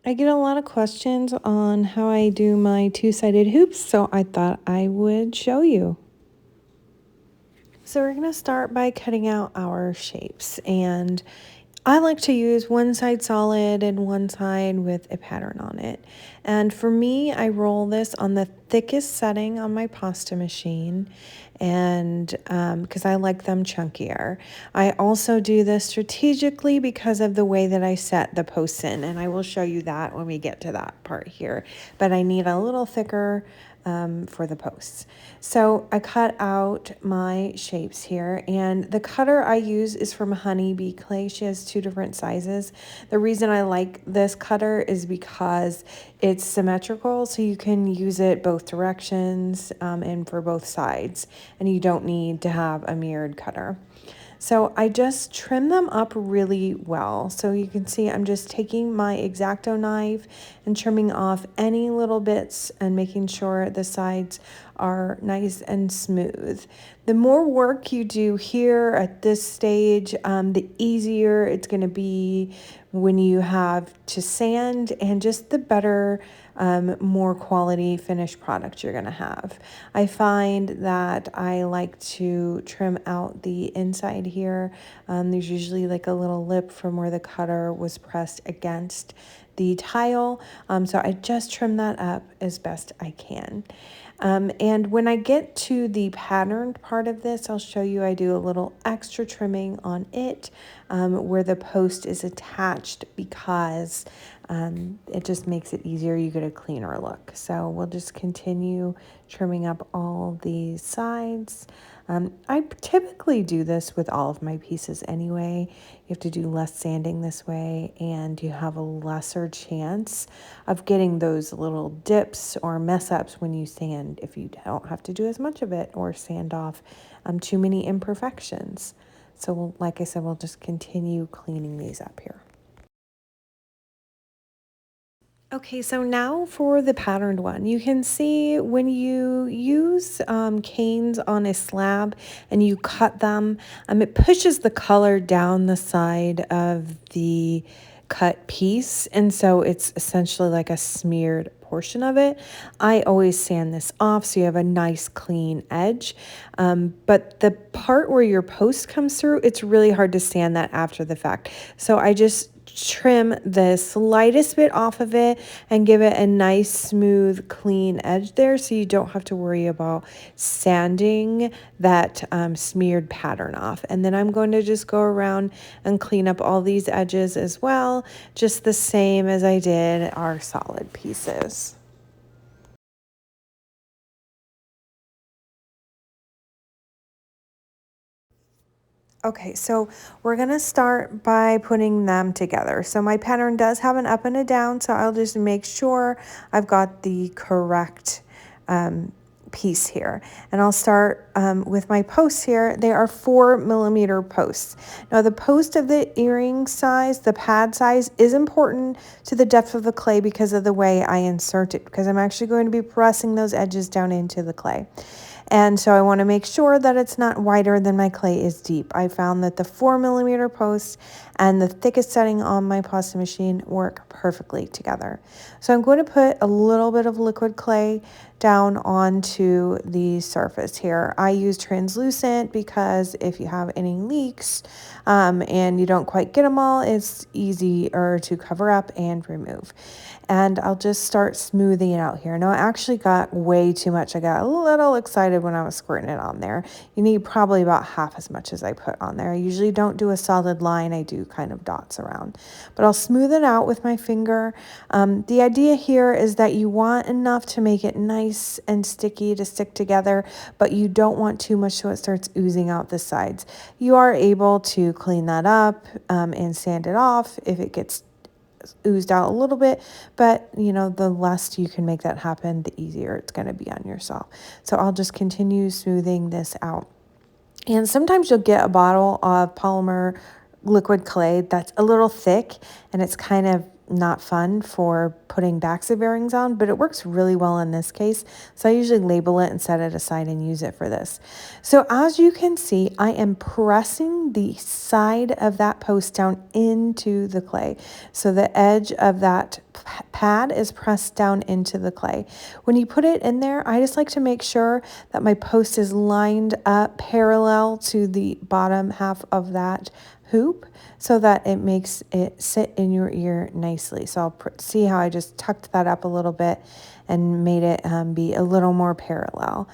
I get a lot of questions on how I do my two-sided hoops, so I thought I would show you. So we're going to start by cutting out our shapes, and I like to use one side solid and one side with a pattern on it. And for me, I roll this on the thickest setting on my pasta machine, and because I like them chunkier. I also do this strategically because of the way that I set the posts in, and I will show you that when we get to that part here. But I need a little thicker for the posts. So I cut out my shapes here, and the cutter I use is from Honeybee Clay. She has two different sizes. The reason I like this cutter is because it's symmetrical, so you can use it both directions and for both sides, and you don't need to have a mirrored cutter. So I just trim them up really well. So you can see I'm just taking my X-Acto knife and trimming off any little bits and making sure the sides are nice and smooth. The more work you do here at this stage, the easier it's going to be when you have to sand, and just the better, more quality finished product you're going to have. I find that I like to trim out the inside here. There's usually like a little lip from where the cutter was pressed against the tile. So I just trim that up as best I can. And when I get to the patterned part of this, I'll show you I do a little extra trimming on it where the post is attached, because it just makes it easier. You get a cleaner look. So we'll just continue trimming up all these sides. I typically do this with all of my pieces anyway. You have to do less sanding this way, and you have a lesser chance of getting those little dips or mess ups when you sand, if you don't have to do as much of it or sand off too many imperfections. So like I said, we'll just continue cleaning these up here. Okay, so now for the patterned one. You can see when you use canes on a slab and you cut them, it pushes the color down the side of the cut piece, and so it's essentially like a smeared portion of it. I always sand this off so you have a nice clean edge, but the part where your post comes through, it's really hard to sand that after the fact. So I just trim the slightest bit off of it and give it a nice smooth clean edge there, so you don't have to worry about sanding that smeared pattern off. And then I'm going to just go around and clean up all these edges as well, just the same as I did our solid pieces. Okay, so we're gonna start by putting them together. So my pattern does have an up and a down, so I'll just make sure I've got the correct piece here. And I'll start with my posts here. They are 4mm posts. Now the post of the earring size, the pad size, is important to the depth of the clay because of the way I insert it, because I'm actually going to be pressing those edges down into the clay. And so I want to make sure that it's not wider than my clay is deep. I found that the 4mm post and the thickest setting on my pasta machine work perfectly together. So I'm going to put a little bit of liquid clay down onto the surface here. I use translucent because if you have any leaks and you don't quite get them all, it's easier to cover up and remove. And I'll just start smoothing it out here. Now I actually got way too much. I got a little excited when I was squirting it on there. You need probably about half as much as I put on there. I usually don't do a solid line. I do kind of dots around, but I'll smooth it out with my finger. The idea here is that you want enough to make it nice and sticky to stick together, but you don't want too much so it starts oozing out the sides. You are able to clean that up and sand it off if it gets oozed out a little bit, but you know, the less you can make that happen, the easier it's going to be on yourself. So I'll just continue smoothing this out. And sometimes you'll get a bottle of polymer liquid clay that's a little thick, and it's kind of not fun for putting backs of earrings on, but it works really well in this case. So I usually label it and set it aside and use it for this. So as you can see, I am pressing the side of that post down into the clay. So the edge of that pad is pressed down into the clay. When you put it in there, I just like to make sure that my post is lined up parallel to the bottom half of that hoop so that it makes it sit in your ear nicely. So I'll see how I just tucked that up a little bit and made it be a little more parallel.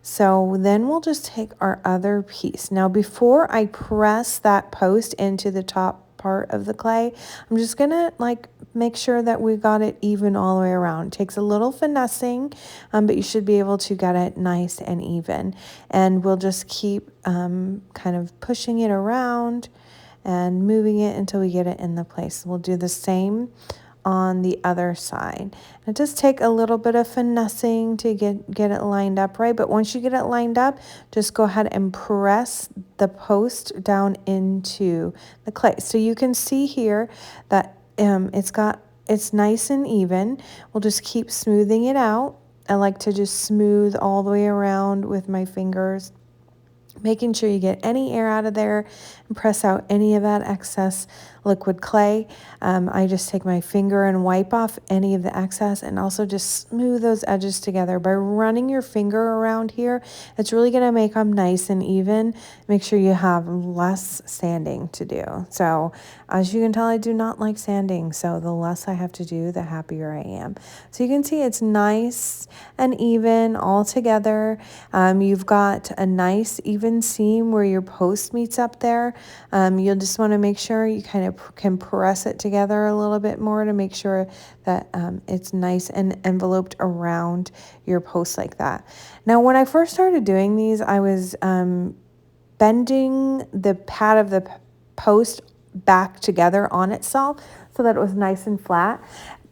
So then we'll just take our other piece. Now before I press that post into the top part of the clay, I'm just gonna like make sure that we got it even all the way around. It takes a little finessing, but you should be able to get it nice and even. And we'll just keep kind of pushing it around and moving it until we get it in the place. We'll do the same on the other side. It does take a little bit of finessing to get it lined up right, but once you get it lined up, just go ahead and press the post down into the clay. So you can see here that it's nice and even. We'll just keep smoothing it out. I like to just smooth all the way around with my fingers, making sure you get any air out of there and press out any of that excess liquid clay. I just take my finger and wipe off any of the excess and also just smooth those edges together. By running your finger around here, it's really going to make them nice and even. Make sure you have less sanding to do. So as you can tell, I do not like sanding. So the less I have to do, the happier I am. So you can see it's nice and even all together. You've got a nice even seam where your post meets up there. You'll just want to make sure you kind of can press it together a little bit more to make sure that it's nice and enveloped around your post like that. Now, when I first started doing these, I was bending the pad of the post back together on itself so that it was nice and flat.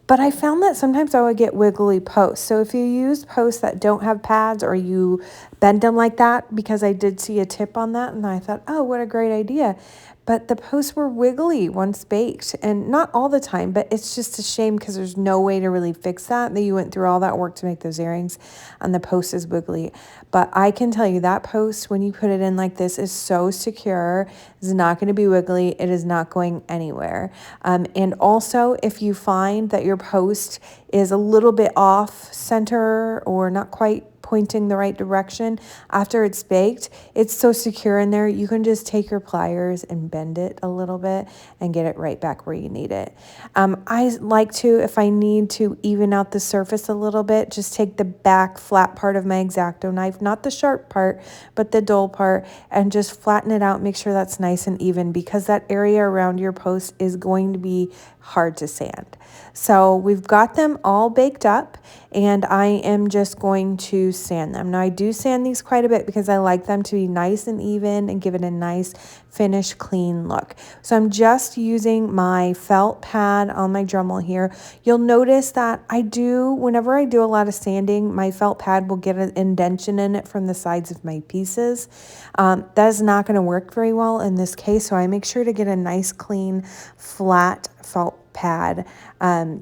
But I found that sometimes I would get wiggly posts. So if you use posts that don't have pads or you bend them like that, because I did see a tip on that and I thought, oh, what a great idea. But the posts were wiggly once baked, and not all the time, but it's just a shame because there's no way to really fix that you went through all that work to make those earrings and the post is wiggly. But I can tell you that post, when you put it in like this, is so secure. It's not going to be wiggly. It is not going anywhere. And also, if you find that your post is a little bit off center or not quite pointing the right direction after it's baked, it's so secure in there, you can just take your pliers and bend it a little bit and get it right back where you need it. I like to, if I need to even out the surface a little bit, just take the back flat part of my X-Acto knife, not the sharp part, but the dull part, and just flatten it out, make sure that's nice and even, because that area around your post is going to be hard to sand. So we've got them all baked up, and I am just going to sand them. Now I do sand these quite a bit because I like them to be nice and even and give it a nice finished clean look. So I'm just using my felt pad on my Dremel here. You'll notice that whenever I do a lot of sanding, my felt pad will get an indentation in it from the sides of my pieces. That is not going to work very well in this case, so I make sure to get a nice clean flat felt pad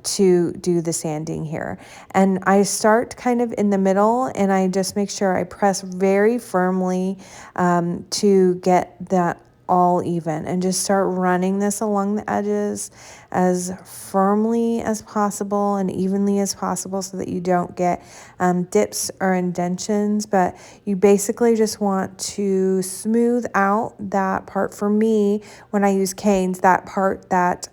to do the sanding here. And I start kind of in the middle, and I just make sure I press very firmly to get that all even, and just start running this along the edges as firmly as possible and evenly as possible so that you don't get dips or indentions. But you basically just want to smooth out that part. For me, when I use canes, that part that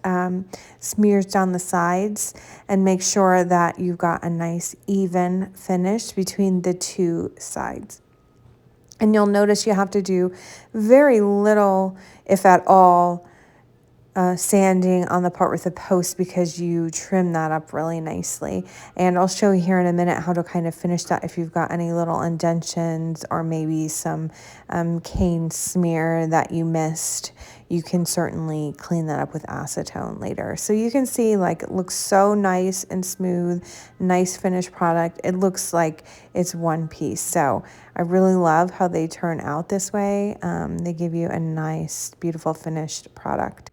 smears down the sides, and make sure that you've got a nice even finish between the two sides. And you'll notice you have to do very little, if at all, sanding on the part with the post, because you trim that up really nicely. And I'll show you here in a minute how to kind of finish that. If you've got any little indentions or maybe some cane smear that you missed, you can certainly clean that up with acetone later. So you can see, like, it looks so nice and smooth, nice finished product. It looks like it's one piece. So I really love how they turn out this way. They give you a nice, beautiful finished product.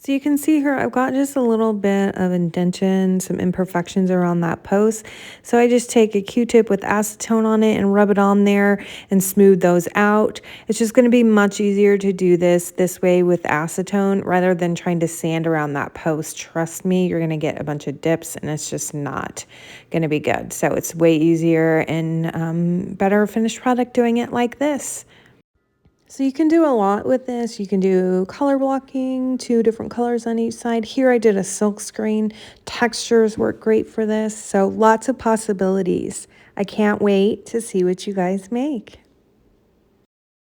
So you can see here, I've got just a little bit of indentation, some imperfections around that post. So I just take a Q-tip with acetone on it and rub it on there and smooth those out. It's just going to be much easier to do this way with acetone rather than trying to sand around that post. Trust me, you're going to get a bunch of dips and it's just not going to be good. So it's way easier and better finished product doing it like this. So you can do a lot with this. You can do color blocking, 2 different colors on each side. Here I did a silk screen. Textures work great for this. So lots of possibilities. I can't wait to see what you guys make.